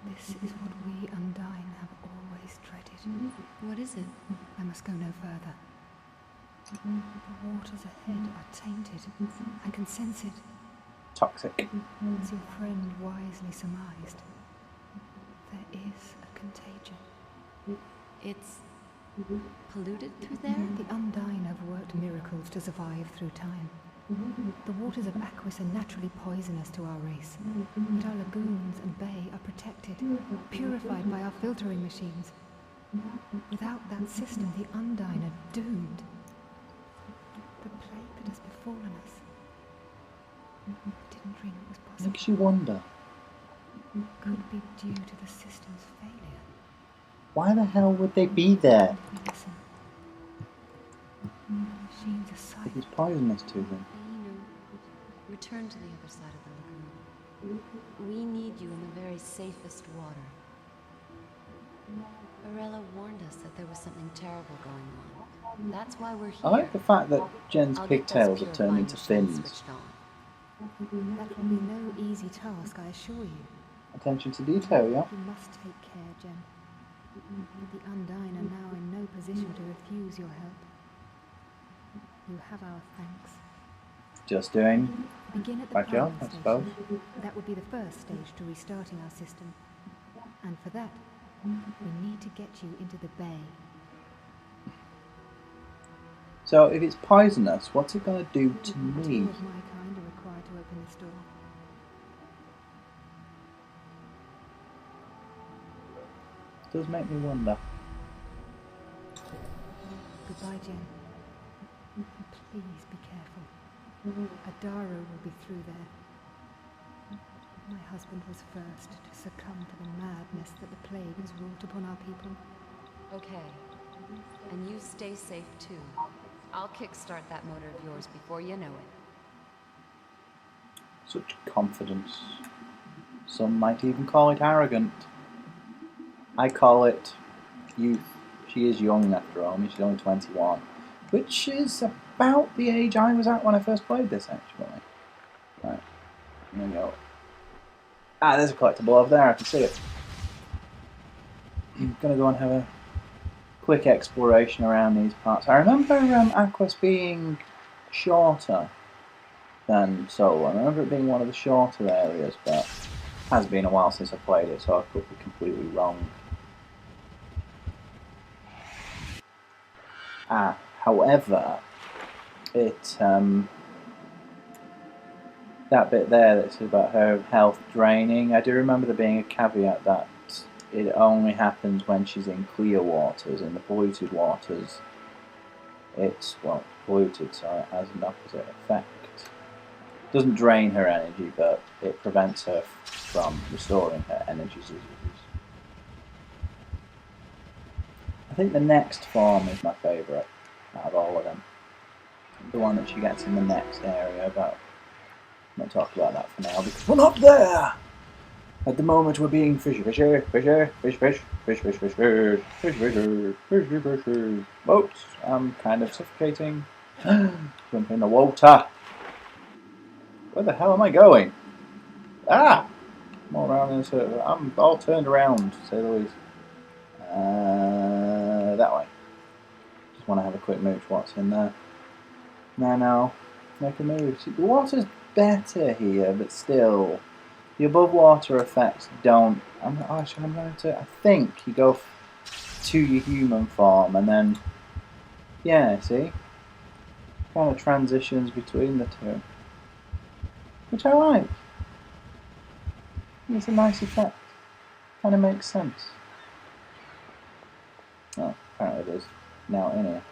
This is what we Undyne have always dreaded. What is it? I must go no further. The waters ahead are tainted. I can sense it. Toxic. As your friend wisely surmised, there is a contagion. It's polluted through there? The Undyne have worked miracles to survive through time. The waters of Aquis are naturally poisonous to our race, but our lagoons and bay are protected, purified by our filtering machines. Without that system, the Undyne are doomed. The plague that has befallen us, I didn't dream it was possible. Makes you wonder. Could be due to the system's failure. Why the hell would they be there? We listen. The machines are If silent. it's poisonous to them. Aino, return to the other side of the lagoon. We need you in the very safest water. Arella warned us that there was something terrible going on. That's why we're here. I like the fact that Jen's I'll get pigtails those have turned into purifying machines fins. switched on. That will be no easy task, I assure you. Attention to detail, yeah? You must take care, Jen. The Undyne are now in no position to refuse your help. You have our thanks. Just doing Begin at the my job, Primal I suppose. station. That would be the first stage to restarting our system. And for that, we need to get you into the bay. So if it's poisonous, what's it going to do to Two me? of my kind are required to open this door. It does make me wonder. Goodbye, Jen. Please be careful. Adaro will be through there. My husband was first to succumb to the madness that the plague has wrought upon our people. Okay. And you stay safe too. I'll kickstart that motor of yours before you know it. Such confidence. Some might even call it arrogant. I call it youth. She is young after all. I mean, she's only 21. Which is about the age I was at when I first played this, actually. Right. There we go. Ah, there's a collectible over there. I can see it. I'm going to go and have a quick exploration around these parts. I remember Aquas being shorter than Soul. I remember it being one of the shorter areas, but it has been a while since I played it, so I could be completely wrong. However, it that bit there that's about her health draining, I do remember there being a caveat that it only happens when she's in clear waters. In the polluted waters, it's, well, polluted, so it has an opposite effect. It doesn't drain her energy, but it prevents her from restoring her energy. I think the next form is my favourite out of all of them. The one that she gets in the next area, but I'm not talking about that for now because we're not there! At the moment we're being fishy. Whoops, I'm kind of suffocating. Jump in the water. Where the hell am I going? Ah! I'm all around in a circle. I'm all turned around, to say the least. That way. Just want to have a quick mooch what's in there. Now, make a move. See, the water's better here, but still, the above water effects don't. I think you go to your human form and then, yeah, see, kind of transitions between the two, which I like. It's a nice effect. Kind of makes sense. Oh, apparently it is now in here.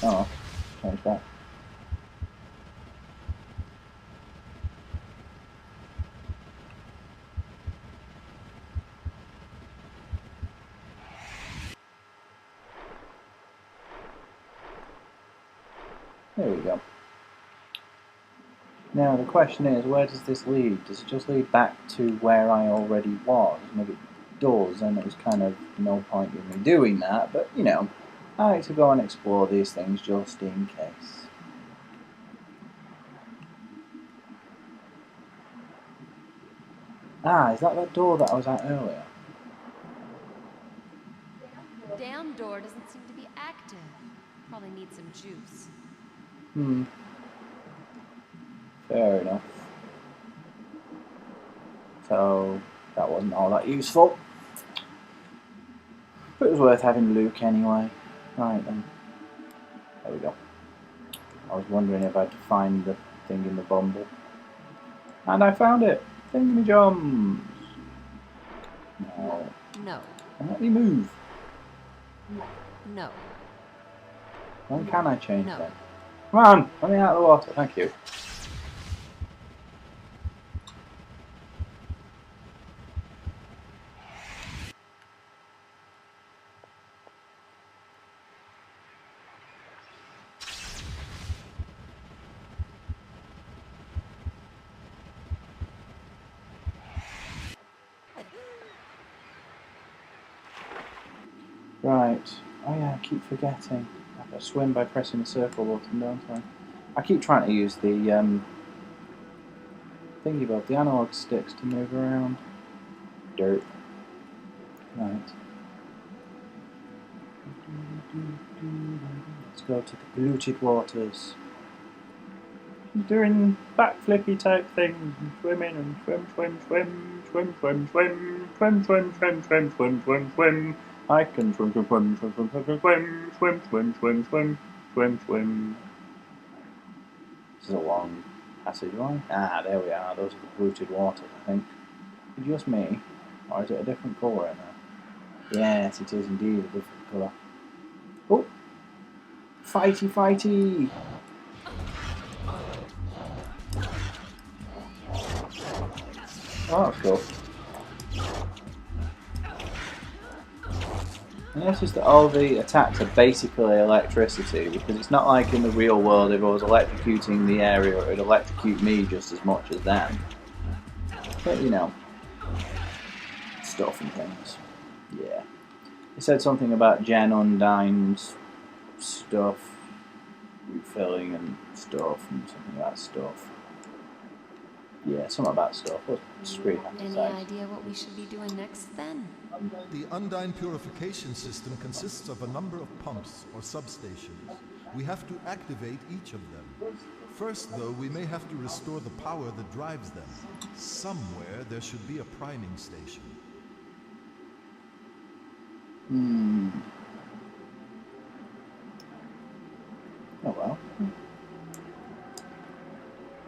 Oh, change that. There we go. Now the question is, where does this lead? Does it just lead back to where I already was? And if it does, then it was kind of no point in me doing that, but you know, I like to go and explore these things just in case. Ah, is that door that I was at earlier? Damn door doesn't seem to be active. Probably needs some juice. Fair enough. So, that wasn't all that useful. But it was worth having Luke anyway. Right then. There we go. I was wondering if I had to find the thing in the bumble. And I found it! Thingamajums! No. No. And let me move. No. When can I change No. that? Come on! Let me out of the water, thank you. Right. Oh yeah, I keep forgetting. I've got to swim by pressing the circle button, don't I? I keep trying to use the thingy above the analog sticks to move around. Dirt. Right. Let's go to the polluted waters. Doing backflippy type things, and swimming and swim, swim, swim, swim, swim, swim, swim, swim, swim, swim, swim, swim, swim. I can swim, swim, swim, swim, swim, swim, swim, swim, swim, swim, swim, swim, swim. This is a long passageway. Ah, there we are. Those are the polluted waters, I think. Is it just me, or is it a different colour in there? Yes, it is indeed a different colour. Oh, Fighty, fighty! Oh, that's cool. I noticed that all the attacks are basically electricity, because it's not like in the real world if I was electrocuting the area it would electrocute me just as much as them. But you know, stuff and things. Yeah. It said something about Jen Undyne's stuff, refilling and stuff, and something about stuff. Yeah, something about stuff. What screen Any idea what we should be doing next then? The Undyne purification system consists of a number of pumps or substations. We have to activate each of them. First, though, we may have to restore the power that drives them. Somewhere there should be a priming station. Oh well.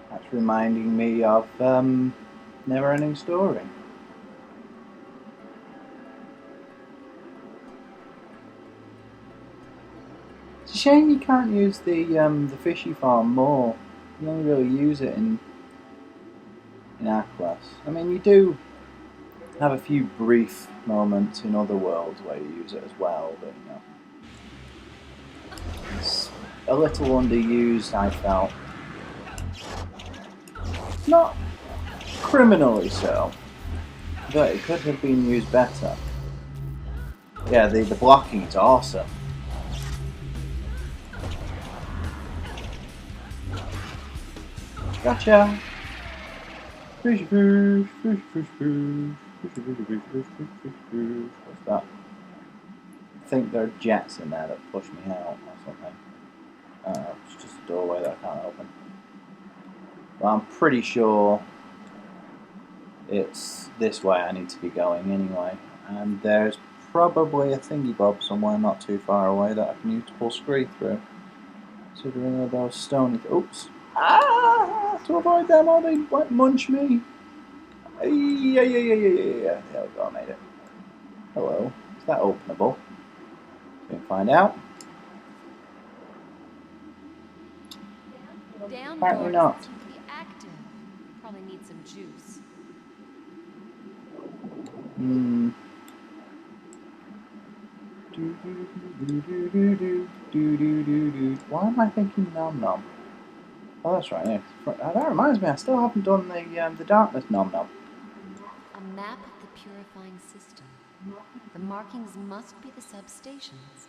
That's reminding me of Never Ending Story. It's a shame you can't use the fishy farm more. You only really use it in Aquas. I mean, you do have a few brief moments in other worlds where you use it as well, but you know, it's a little underused, I felt. Not criminally so, but it could have been used better. Yeah, the blocking is awesome. Gotcha! Fish, fish, fish, fish, fish, fish, fish, fish, fish, fish, fish, fish. What's that? I think there are jets in there that push me out or something. It's just a doorway that I can't open. But I'm pretty sure it's this way I need to be going anyway. And there's probably a thingy bob somewhere not too far away that I can use to pull Scree through. Considering those stony... Oops! Ah! To avoid them or they might munch me. Yeah. There we go, I made it. Hello. Is that openable? We can find out. Down Apparently doors not. seem to be active. Probably need some juice. Why am I thinking nom nom? Oh, that's right. Yeah. That reminds me, I still haven't done the darkness nom nom. A map of the purifying system. The markings must be the substations.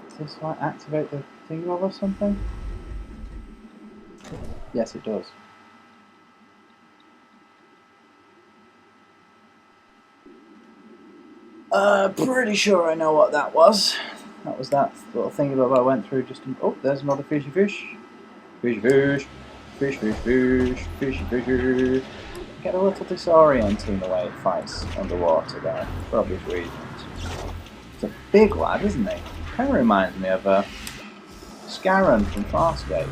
Does this like activate the thingy or something? Yes, it does. Pretty sure I know what that was. That was that little thingy that I went through just in... Oh, there's another fishy fish. Fishy fish. Fish, fish, fish. Fishy fish. Get a little disorienting the way it fights underwater there, for obvious reasons. It's a big lad, isn't he? Kind of reminds me of Scarron from Farscape.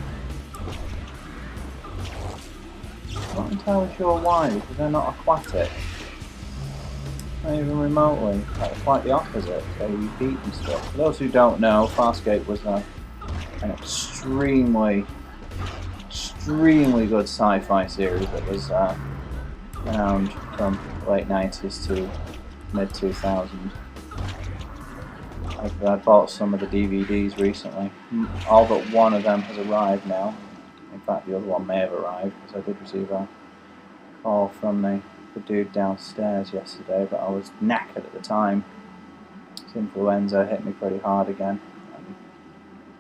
Not entirely sure why, because they're not aquatic. Not even remotely. Like, quite the opposite. They repeat and stuff. For those who don't know, Farscape was an extremely good sci-fi series that was around from late 90s to mid 2000s. I bought some of the DVDs recently. All but one of them has arrived now. In fact, the other one may have arrived because I did receive a call from the dude downstairs yesterday, but I was knackered at the time. This influenza hit me pretty hard again and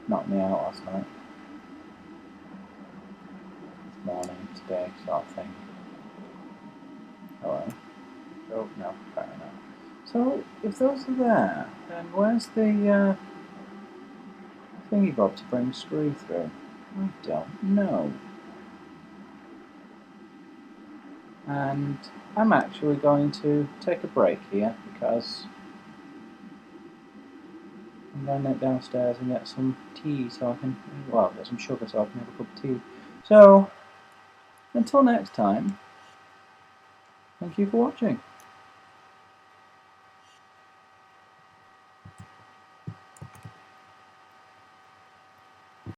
knocked me out last night. This morning, today, sort of thing. Hello? Oh, no, apparently not. So, if those are there, then where's the thingy bob to bring Scree through? I don't know. And I'm actually going to take a break here because I'm going to nip downstairs and get some tea so I can, well, get some sugar so I can have a cup of tea. So, until next time, thank you for watching.